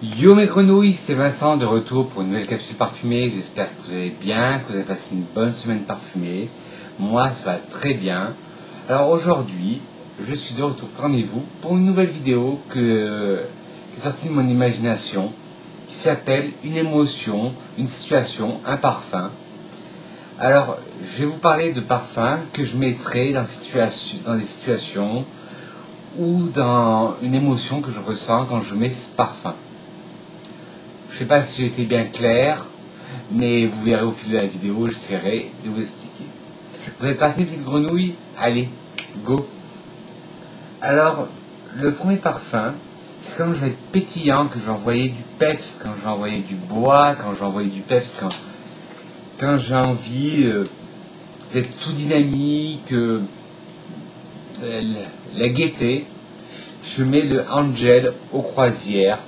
Yo mes grenouilles, c'est Vincent de retour pour une nouvelle capsule parfumée. J'espère que vous allez bien, que vous avez passé une bonne semaine parfumée. Moi, ça va très bien. Alors aujourd'hui, je suis de retour parmi vous pour une nouvelle vidéo qui est sortie de mon imagination, qui s'appelle une émotion, une situation, un parfum. Alors, je vais vous parler de parfums que je mettrai dans des situations ou dans une émotion que je ressens quand je mets ce parfum. Je ne sais pas si j'ai été bien clair, mais vous verrez au fil de la vidéo, j'essaierai de vous expliquer. Vous êtes parti, petite grenouille? Allez, go! Alors, le premier parfum, c'est quand je vais être pétillant, que j'envoyais du peps, quand j'envoyais du bois, quand j'envoyais du peps, quand j'ai envie d'être tout dynamique, la gaieté, je mets le Angel aux croisières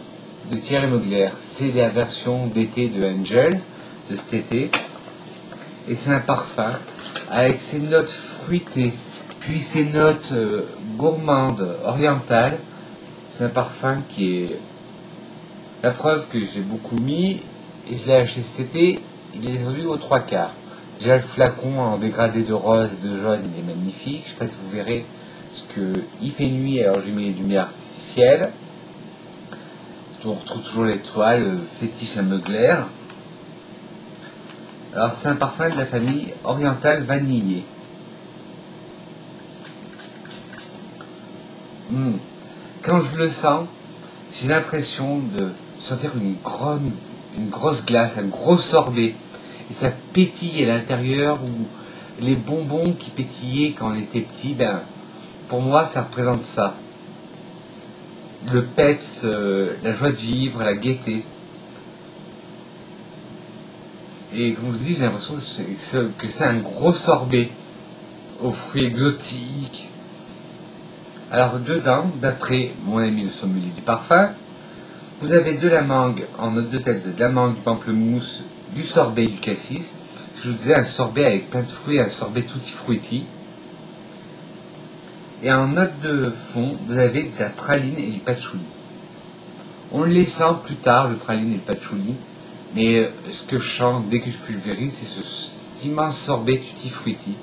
de Thierry Mugler. C'est la version d'été de Angel, de cet été. Et c'est un parfum avec ses notes fruitées, puis ses notes gourmandes, orientales. C'est un parfum qui est la preuve que j'ai beaucoup mis, et je l'ai acheté cet été, il est vendu aux 3/4. Déjà le flacon en dégradé de rose et de jaune, il est magnifique. Je sais pas si vous verrez, parce que il fait nuit, alors j'ai mis les lumières artificielles. On retrouve toujours l'étoile, fétiche à Mugler. Alors c'est un parfum de la famille orientale vanillée. Quand je le sens, j'ai l'impression de sentir une grosse glace, un gros sorbet. Et ça pétille à l'intérieur, ou les bonbons qui pétillaient quand on était petit, ben, pour moi ça représente ça. Le peps, la joie de vivre, la gaieté. Et comme je vous dis, j'ai l'impression que c'est un gros sorbet aux fruits exotiques. Alors dedans, d'après mon ami le sommelier du parfum, vous avez de la mangue en note de tête, vous avez de la mangue, du pamplemousse, du sorbet, du cassis. Je vous disais, un sorbet avec plein de fruits, un sorbet tutti frutti. Et en note de fond, vous avez de la praline et du patchouli. On les sent plus tard, le praline et le patchouli, mais ce que je sens dès que je pulvérise, c'est cet immense sorbet tutti frutti.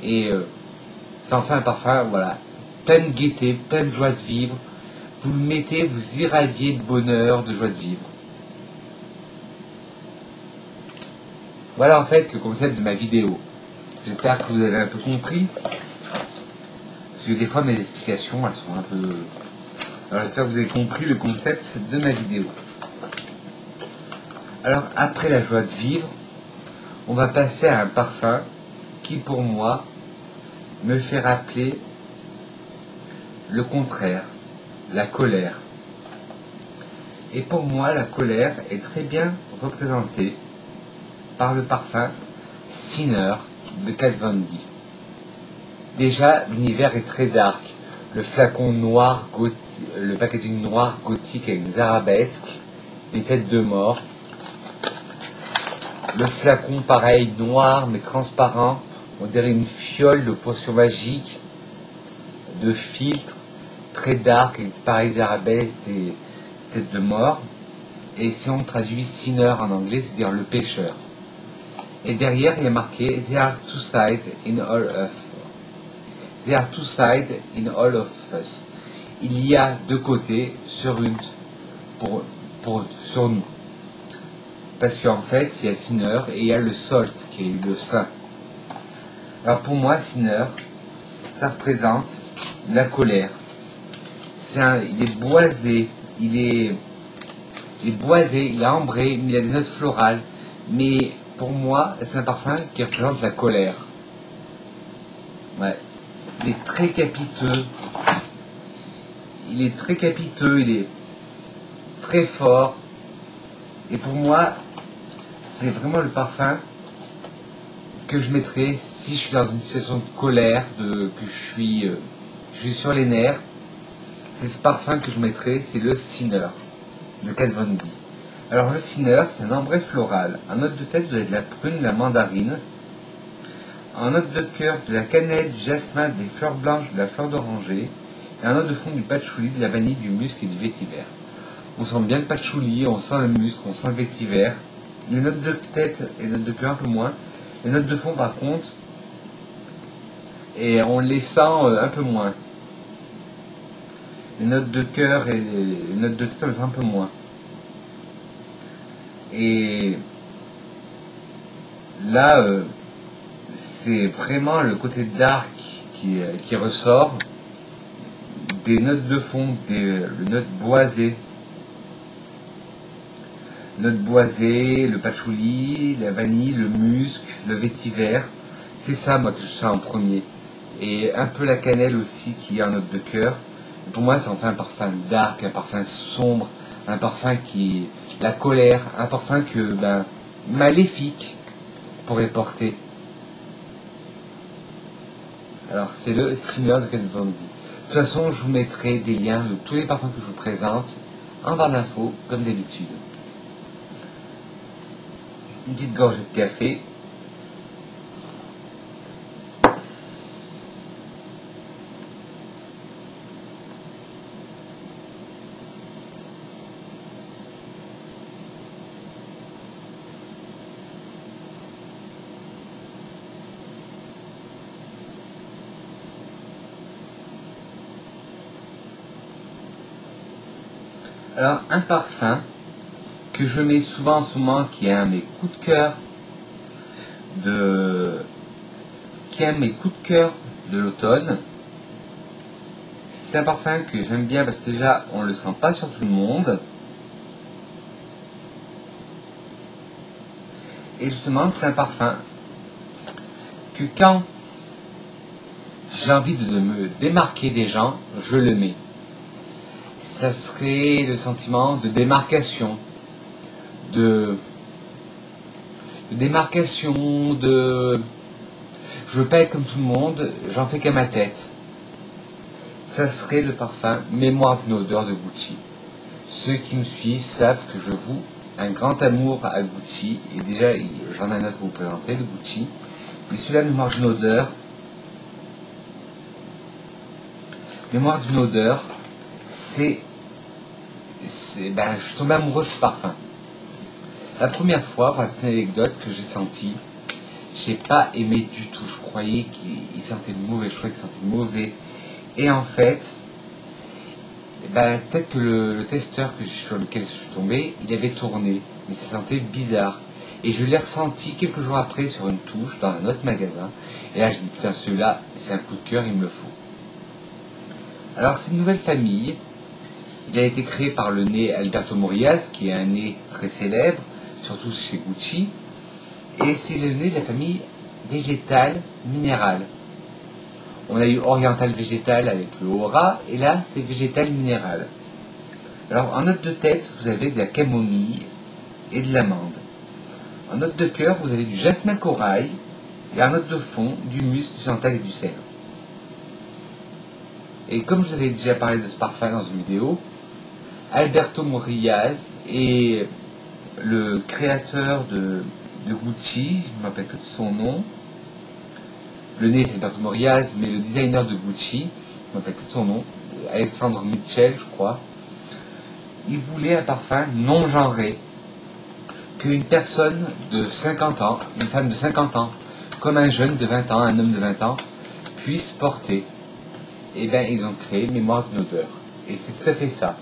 Et ça en fait un parfum, voilà, plein de gaieté, plein de joie de vivre. Vous le mettez, vous irradiez de bonheur, de joie de vivre. Voilà en fait le concept de ma vidéo. J'espère que vous avez un peu compris. Parce que des fois mes explications, elles sont un peu... Alors j'espère que vous avez compris le concept de ma vidéo. Alors après la joie de vivre, on va passer à un parfum qui pour moi me fait rappeler le contraire, la colère. Et pour moi la colère est très bien représentée par le parfum Sinner de Kat Von D. Déjà l'univers est très dark. Le flacon noir, le packaging noir gothique avec des arabesques, des têtes de mort. Le flacon pareil, noir mais transparent, on dirait une fiole de potion magique, de filtre, très dark, avec pareil des arabesques, des têtes de mort. Et si on traduit Sinner en anglais, c'est-à-dire le pêcheur. Et derrière, il y a marqué « There are two sides in all of There are two sides in all of us ». Il y a deux côtés sur nous. Parce qu'en fait, il y a Sinner et il y a le Salt, qui est le saint. Alors pour moi, Sinner, ça représente la colère. Il est boisé, il est ambré, mais il a des notes florales. Mais pour moi, c'est un parfum qui représente la colère. Ouais. Il est très capiteux. Il est très fort. Et pour moi, c'est vraiment le parfum que je mettrais si je suis dans une situation de colère, que je suis sur les nerfs. C'est ce parfum que je mettrais, c'est le Sinner de Kat Von D. Alors le Sinner, c'est un ambré floral. En note de tête, vous avez de la prune, de la mandarine. En note de cœur, de la cannelle, du jasmin, des fleurs blanches, de la fleur d'oranger. Et en note de fond, du patchouli, de la vanille, du musc et du vétiver. On sent bien le patchouli, on sent le musc, on sent le vétiver. Les notes de tête et les notes de cœur un peu moins. Les notes de fond par contre, et on les sent un peu moins. Les notes de cœur et les notes de tête on les sent un peu moins. Et là, c'est vraiment le côté dark qui ressort. Des notes de fond, des notes boisées. Notes boisées, le patchouli, la vanille, le musc, le vétiver. C'est ça, moi, que je sens en premier. Et un peu la cannelle aussi, qui est en note de cœur. Pour moi, ça en fait un parfum dark, un parfum sombre, un parfum qui... la colère, un parfum que, maléfique pourrait porter. Alors, c'est le Simmer de Kat Von D. De toute façon, je vous mettrai des liens de tous les parfums que je vous présente en barre d'infos, comme d'habitude. Une petite gorgée de café. Alors, un parfum que je mets souvent en ce moment, qui est un de mes coups de cœur de l'automne. C'est un parfum que j'aime bien parce que déjà, on le sent pas sur tout le monde. Et justement, c'est un parfum que quand j'ai envie de me démarquer des gens, je le mets. Ça serait le sentiment de démarcation, je veux pas être comme tout le monde, j'en fais qu'à ma tête. Ça serait le parfum Mémoire d'une odeur de Gucci. Ceux qui me suivent savent que je voue un grand amour à Gucci, et déjà j'en ai un autre à vous présenter de Gucci, mais celui-là, Mémoire d'une odeur, je suis tombé amoureux de ce parfum. La première fois, pour la petite anecdote, que j'ai senti, j'ai pas aimé du tout. Je croyais qu'il sentait mauvais, Et en fait, peut-être que le testeur sur lequel je suis tombé, il avait tourné, mais ça sentait bizarre. Et je l'ai ressenti quelques jours après sur une touche dans un autre magasin. Et là, je dis putain, celui-là, c'est un coup de cœur, il me le faut. Alors, c'est une nouvelle famille. Il a été créé par le nez Alberto Morillas, qui est un nez très célèbre, surtout chez Gucci. Et c'est le nez de la famille végétale minérale. On a eu oriental végétal avec le Aura, et là, c'est végétal minéral. Alors, en note de tête, vous avez de la camomille et de l'amande. En note de cœur, vous avez du jasmin corail, et en note de fond, du musc, du santal et du sel. Et comme je vous avais déjà parlé de ce parfum dans une vidéo, Alberto Morillas est le créateur de Gucci, je ne me rappelle plus de son nom. Le nez c'est Alberto Morillas, mais le designer de Gucci, je ne me rappelle plus de son nom, Alexandre Mitchell, je crois. Il voulait un parfum non genré, qu'une personne de 50 ans, une femme de 50 ans, comme un jeune de 20 ans, un homme de 20 ans, puisse porter. Et bien, ils ont créé Mémoire d'une odeur. Et c'est tout à fait ça.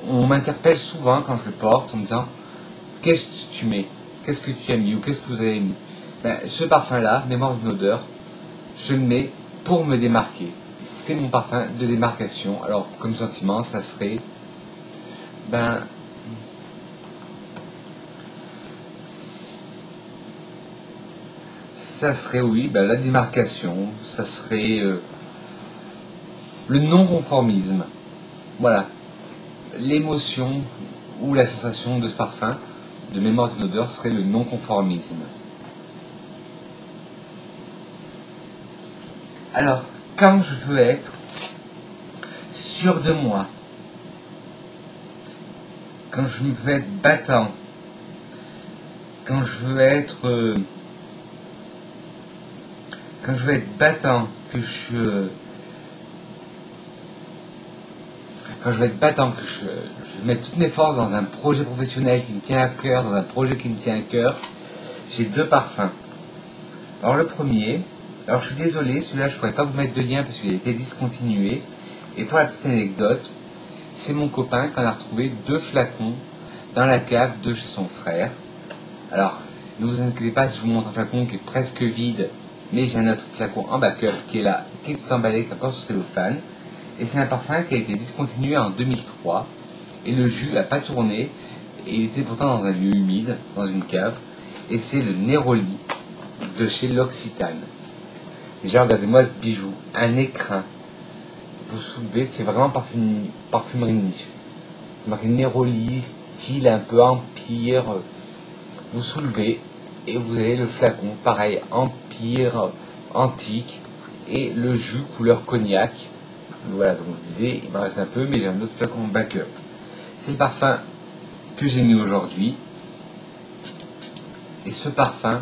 On m'interpelle souvent quand je le porte en me disant qu'est-ce que tu mets, qu'est-ce que tu as mis ou qu'est-ce que vous avez mis. Ce parfum-là, Mémoire d'une odeur, je le mets pour me démarquer. C'est mon parfum de démarcation. Alors, comme sentiment, ça serait oui, la démarcation, ça serait le non-conformisme. Voilà. L'émotion ou la sensation de ce parfum de Mémoire d'une odeur serait le non-conformisme. Alors, quand je veux être sûr de moi, quand je veux être battant, quand je veux être quand je vais être battant, que je vais mettre toutes mes forces dans un projet professionnel qui me tient à cœur, dans un projet qui me tient à cœur, j'ai 2 parfums. Alors le premier, alors je suis désolé, celui-là je ne pourrais pas vous mettre de lien parce qu'il a été discontinué. Et pour la petite anecdote, c'est mon copain qui en a retrouvé 2 flacons dans la cave de chez son frère. Alors, ne vous inquiétez pas si je vous montre un flacon qui est presque vide, mais j'ai un autre flacon en backup qui est là, qui est tout emballé, qui est encore sur cellophane. Et c'est un parfum qui a été discontinué en 2003. Et le jus n'a pas tourné. Et il était pourtant dans un lieu humide, dans une cave. Et c'est le Neroli de chez L'Occitane. Déjà, regardez-moi ce bijou. Un écrin. Vous soulevez, c'est vraiment parfumerie niche. C'est marqué Neroli, style un peu empire. Vous soulevez et vous avez le flacon. Pareil, empire, antique. Et le jus couleur cognac. Voilà, comme je vous disais, il m'en reste un peu, mais j'ai un autre flacon backup. C'est le parfum que j'ai mis aujourd'hui. Et ce parfum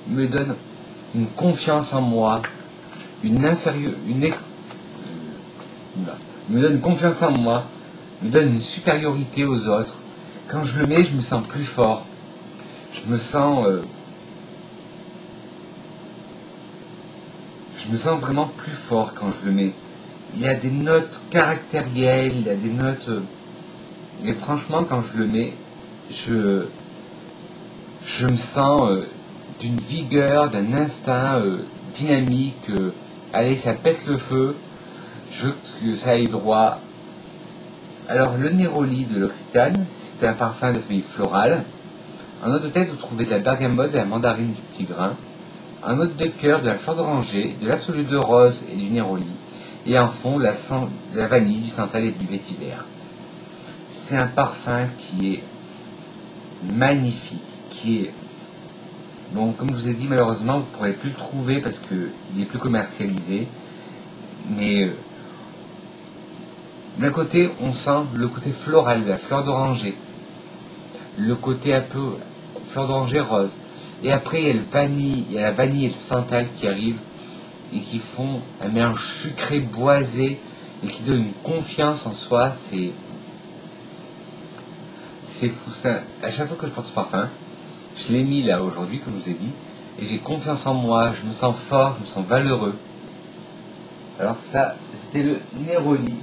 me donne une confiance en moi, me donne une confiance en moi, me donne une supériorité aux autres. Quand je le mets, je me sens plus fort. Je me sens vraiment plus fort quand je le mets. Il y a des notes caractérielles, il y a des notes... et franchement, quand je le mets, je me sens d'une vigueur, d'un instinct dynamique. Allez, ça pète le feu. Je veux que ça aille droit. Alors, le Neroli de l'Occitane, c'est un parfum de famille florale. En note de tête, vous trouvez de la bergamote, de la mandarine, du petit grain. En note de cœur, de la fleur d'oranger, de l'absolu de rose et du Neroli. Et en fond, la vanille, du santal et du vétiver. C'est un parfum qui est magnifique, qui est... Bon, comme je vous ai dit, malheureusement, vous ne pourrez plus le trouver parce qu'il n'est plus commercialisé. Mais d'un côté, on sent le côté floral de la fleur d'oranger. Le côté un peu fleur d'oranger rose. Et après, il y a la vanille et le santal qui arrivent et qui font un mélange sucré, boisé et qui donne une confiance en soi. C'est fou. À chaque fois que je porte ce parfum, je l'ai mis là aujourd'hui, comme je vous ai dit, et j'ai confiance en moi, je me sens fort, je me sens valeureux. Alors ça, c'était le Neroli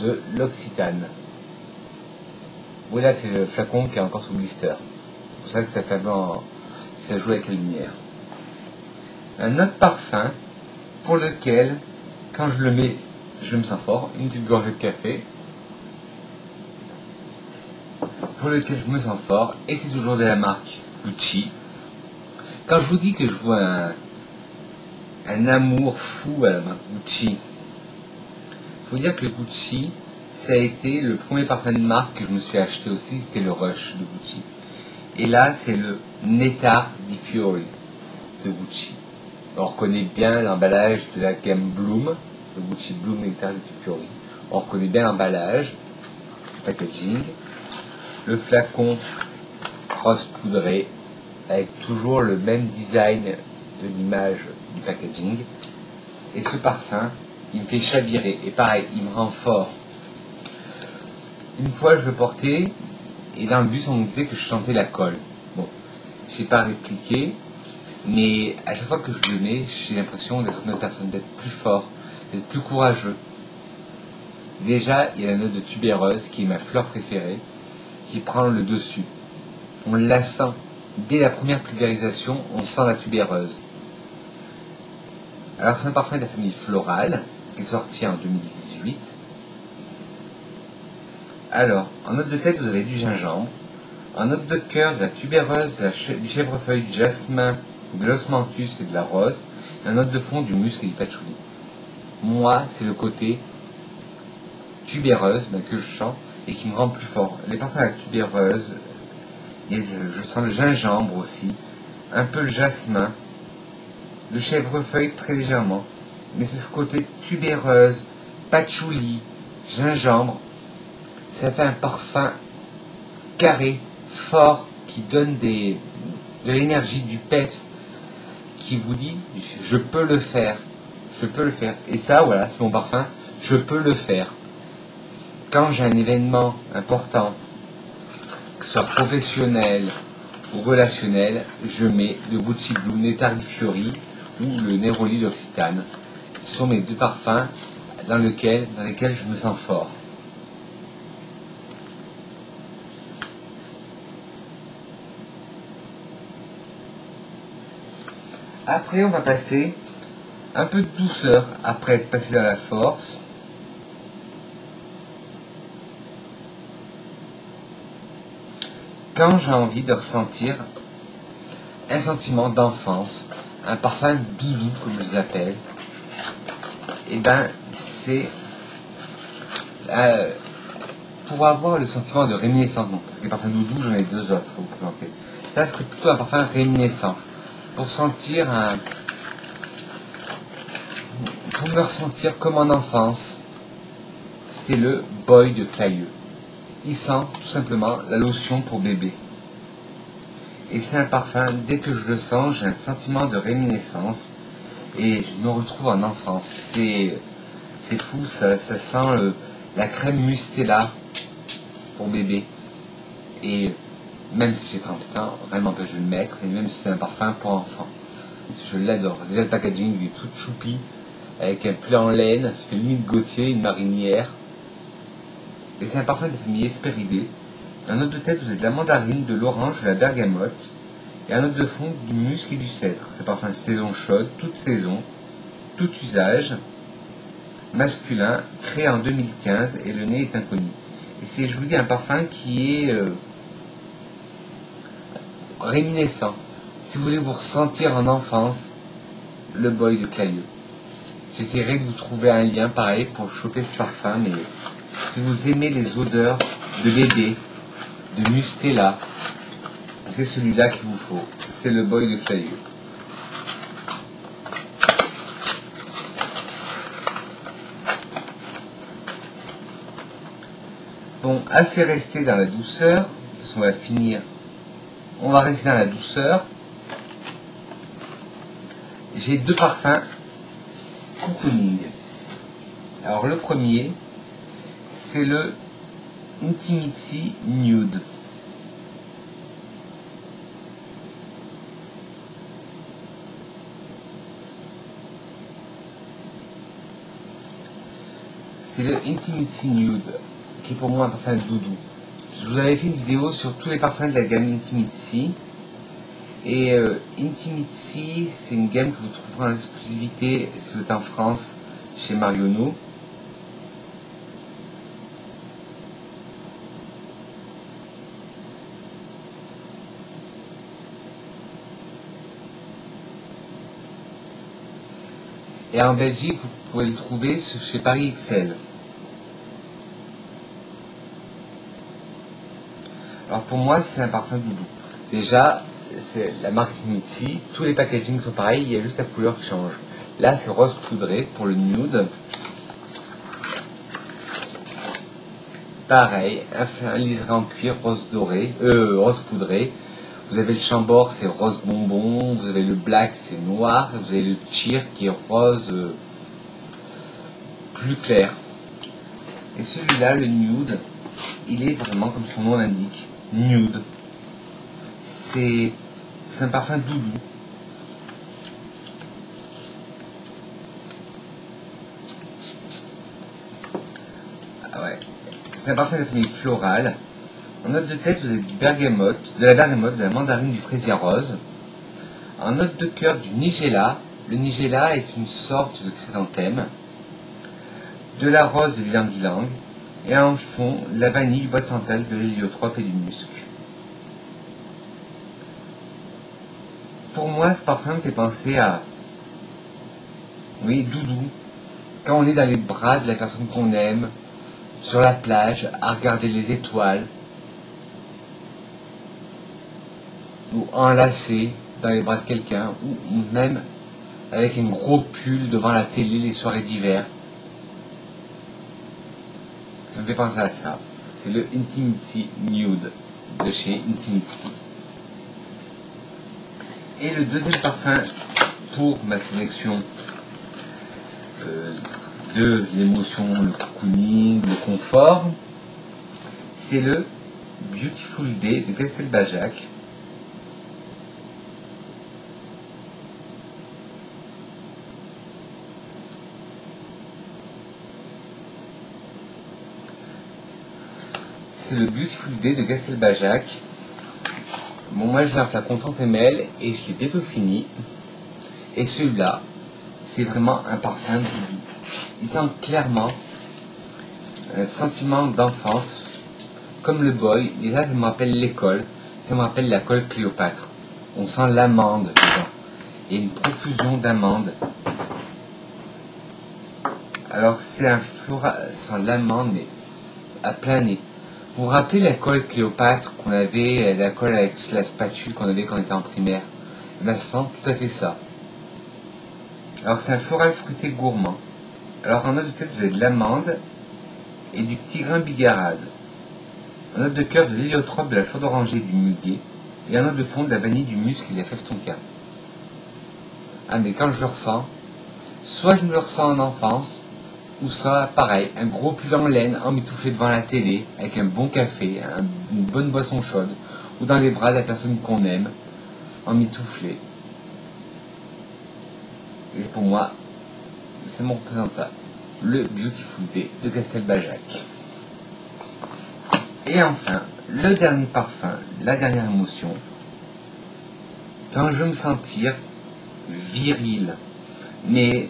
de l'Occitane. Oui, là, c'est le flacon qui est encore sous blister. C'est pour ça que ça joue avec la lumière. Un autre parfum pour lequel, quand je le mets, je me sens fort. Une petite gorgée de café. Pour lequel je me sens fort. Et c'est toujours de la marque Gucci. Quand je vous dis que je vois un amour fou à la marque Gucci, il faut dire que le Gucci, ça a été le premier parfum de marque que je me suis acheté aussi, c'était le Rush de Gucci. Et là, c'est le Nectar di Fiori de Gucci. On reconnaît bien l'emballage de la gamme Bloom, le Gucci Bloom Nectar di Fiori. On reconnaît bien l'emballage, le packaging, le flacon rose poudré, avec toujours le même design de l'image du packaging. Et ce parfum, il me fait chavirer. Et pareil, il me rend fort. Une fois, je le portais, et dans le bus, on me disait que je chantais la colle. Bon, je n'ai pas répliqué, mais à chaque fois que je le mets, j'ai l'impression d'être une autre personne, d'être plus fort, d'être plus courageux. Déjà, il y a la note de tubéreuse, qui est ma fleur préférée, qui prend le dessus. On la sent. Dès la première pulvérisation, on sent la tubéreuse. Alors, c'est un parfum de la famille florale, qui est sorti en 2018. Alors, en note de tête, vous avez du gingembre. En note de cœur, de la tubéreuse, du chèvrefeuille, du jasmin, de l'osmanthus et de la rose. Et en note de fond, du musc et du patchouli. Moi, c'est le côté tubéreuse que je sens et qui me rend plus fort. Les parfums à la tubéreuse, je sens le gingembre aussi, un peu le jasmin, le chèvrefeuille très légèrement. Mais c'est ce côté tubéreuse, patchouli, gingembre. Ça fait un parfum carré, fort, qui donne de l'énergie, du peps, qui vous dit je peux le faire, je peux le faire. Et ça, voilà, c'est mon parfum, je peux le faire. quand j'ai un événement important, que ce soit professionnel ou relationnel, je mets le Gucci Blue Nétare di Fiori ou le Neroli d'Occitane. Ce sont mes deux parfums dans lesquels je me sens fort. Après, on va passer un peu de douceur après être passé dans la force. Quand j'ai envie de ressentir un sentiment d'enfance, un parfum doudou comme je les appelle, et ben c'est pour avoir le sentiment de réminiscence. Non, parce que les parfums doudou, j'en ai deux autres pour vous présenter. Ça serait plutôt un parfum réminiscent, pour sentir pour me ressentir comme en enfance. C'est le Boy de Clayeux. Il sent tout simplement la lotion pour bébé. Et c'est un parfum, dès que je le sens, j'ai un sentiment de réminiscence et je me retrouve en enfance. C'est fou, ça sent la crème Mustela pour bébé. Et même si j'ai 30 ans, rien ne m'empêche de le mettre, et même si c'est un parfum pour enfants. Je l'adore. Déjà le packaging il est tout choupi, avec un pull en laine, ça fait limite Gautier, une marinière. Et c'est un parfum de la famille Hesperidae. Un note de tête, vous avez de la mandarine, de l'orange, de la bergamote. Et un note de fond, du musc et du cèdre. C'est un parfum saison chaude, toute saison, tout usage, masculin, créé en 2015 et le nez est inconnu. Et c'est, je vous dis, un parfum qui est réminiscent. Si vous voulez vous ressentir en enfance, le Boy de Clayeux. J'essaierai de vous trouver un lien pareil pour choper ce parfum, mais si vous aimez les odeurs de bébé, de Mustela, c'est celui-là qu'il vous faut. C'est le Boy de Clayeux. Bon, assez resté dans la douceur, parce qu'on va finir. On va rester dans la douceur. J'ai deux parfums cocooning. Alors le premier, c'est le Intimity Nude. C'est le Intimity Nude, qui est pour moi un parfum doudou. Je vous avais fait une vidéo sur tous les parfums de la gamme Intimity. Et Intimity, c'est une gamme que vous trouverez en exclusivité si vous êtes en France chez Marionneau. Et en Belgique, vous pouvez le trouver chez Paris XL. Alors pour moi, c'est un parfum doudou. Déjà, c'est la marque Intimity, tous les packagings sont pareils, il y a juste la couleur qui change. Là, c'est rose poudré pour le nude. Pareil, un liseré en cuir rose doré, rose poudré. Vous avez le Chambord, c'est rose bonbon. Vous avez le Black, c'est noir. Vous avez le Cheer qui est rose plus clair. Et celui-là, le Nude, il est vraiment comme son nom l'indique, nude. C'est un parfum doudou. Ah ouais. C'est un parfum de la famille florale. En note de tête, vous avez du bergamote, de la bergamote, de la mandarine, du fraisier rose. En note de cœur, du nigella. Le nigella est une sorte de chrysanthème. De la rose de l'ylang-ylang. Et en fond, de la vanille, du bois de santal, de l'héliotrope et du musc. Pour moi, ce parfum me fait penser à, oui, doudou. Quand on est dans les bras de la personne qu'on aime, sur la plage, à regarder les étoiles, ou enlacé dans les bras de quelqu'un, ou même avec un gros pull devant la télé les soirées d'hiver. Ça me fait penser à ça. C'est le Intimity Nude de chez Intimity. Et le deuxième parfum pour ma sélection de l'émotion, le cocooning, le confort, c'est le Beautiful Day de Castelbajac. C'est le Beautiful Day de Castelbajac. Bon, moi je l'ai un flacon 30 ml et je l'ai bientôt fini. Et celui-là, c'est vraiment un parfum de vie. Il sent clairement un sentiment d'enfance, comme le boy. Et là, ça me rappelle l'école. Ça me rappelle l'école Cléopâtre. On sent l'amande dedans. Il y a une profusion d'amandes. Alors c'est un floral, ça sent l'amande, mais à plein nez. Vous vous rappelez la colle Cléopâtre qu'on avait, la colle avec la spatule qu'on avait quand on était en primaire? Et bien, ça sent tout à fait ça. Alors c'est un floral fruité gourmand. Alors en note de tête, vous avez de l'amande et du petit grain bigarade. En note de cœur, de l'héliotrope, de la fleur d'oranger et du muguet. Et en note de fond, de la vanille, du musc et de la fève tonka. Ah, mais quand je le ressens, soit je me le ressens en enfance, ou ça, pareil, un gros pull en laine emmitouflé devant la télé, avec un bon café, une bonne boisson chaude, ou dans les bras de la personne qu'on aime, emmitouflé. Et pour moi, ça me représente ça. Le Beautiful Day de Castelbajac. Et enfin, le dernier parfum, la dernière émotion, quand je veux me sentir viril, mais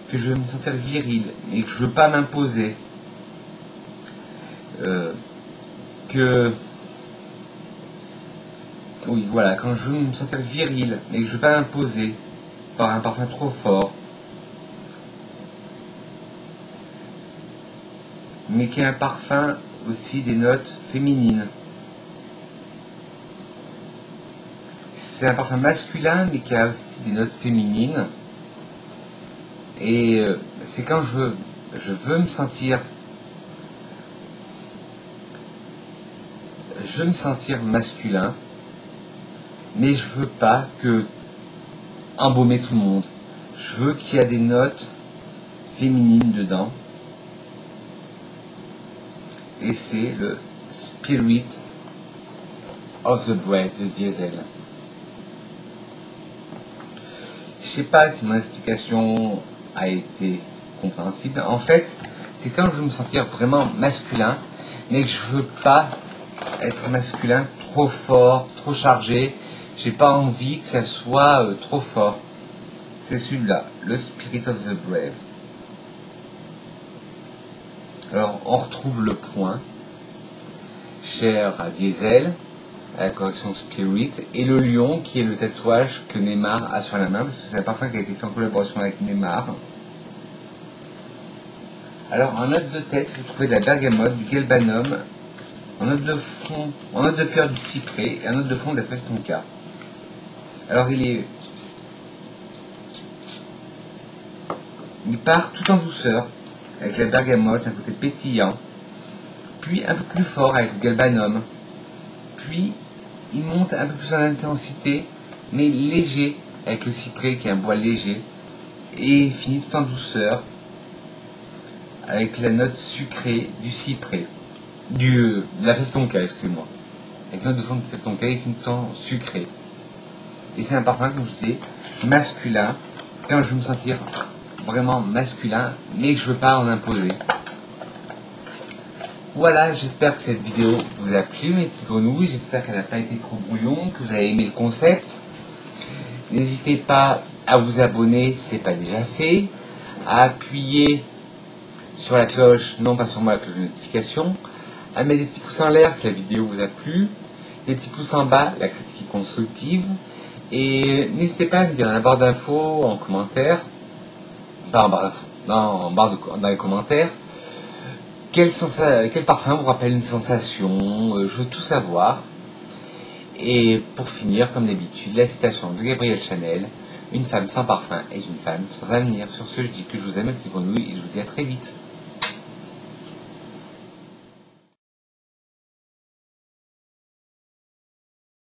que je veux me sentir viril, mais que je veux pas m'imposer, oui, voilà, quand je veux me sentir viril, mais que je veux pas m'imposer par un parfum trop fort, mais qui a un parfum aussi des notes féminines. C'est un parfum masculin, mais qui a aussi des notes féminines. Et c'est quand je veux me sentir masculin, mais je veux pas que embaumer tout le monde. Je veux qu'il y ait des notes féminines dedans. Et c'est le Spirit of the Brave de Diesel. Je sais pas si mon explication a été compréhensible. En fait, c'est quand je veux me sentir vraiment masculin, mais que je veux pas être masculin trop fort, trop chargé. J'ai pas envie que ça soit trop fort. C'est celui-là, le Spirit of the Brave. Alors, on retrouve le point, cher à Diesel, à la collection Spirit, et le lion, qui est le tatouage que Neymar a sur la main, parce que c'est un parfum qui a été fait en collaboration avec Neymar. Alors, en note de tête, vous trouvez de la bergamote, du galbanum, en note de fond, en note de cœur du cyprès, et en note de fond de la fève tonka. Alors, il part tout en douceur, avec la bergamote, un côté pétillant, puis un peu plus fort avec le galbanum, puis il monte un peu plus en intensité, mais léger, avec le cyprès qui est un bois léger, et il finit tout en douceur, avec la note sucrée du cyprès, de la fève tonka, excusez-moi. Avec la note de fond de fève tonka, il finit tout en sucré. Et c'est un parfum, comme je disais, masculin, quand je veux me sentir vraiment masculin, mais que je veux pas en imposer. Voilà, j'espère que cette vidéo vous a plu, mes petites grenouilles. J'espère qu'elle n'a pas été trop brouillon, que vous avez aimé le concept. N'hésitez pas à vous abonner si ce n'est pas déjà fait, à appuyer sur la cloche, non pas sur moi, la cloche de notification, à mettre des petits pouces en l'air si la vidéo vous a plu, des petles pouces en bas, la critique constructive, et n'hésitez pas à me dire dans la barre d'infos, en commentaire, pas en barre d'infos, dans les commentaires, quel parfum vous rappelle une sensation, je veux tout savoir. Et pour finir, comme d'habitude, la citation de Gabrielle Chanel, une femme sans parfum est une femme sans avenir. Sur ce, je dis que je vous aime, mes petits grenouilles, et je vous dis à très vite.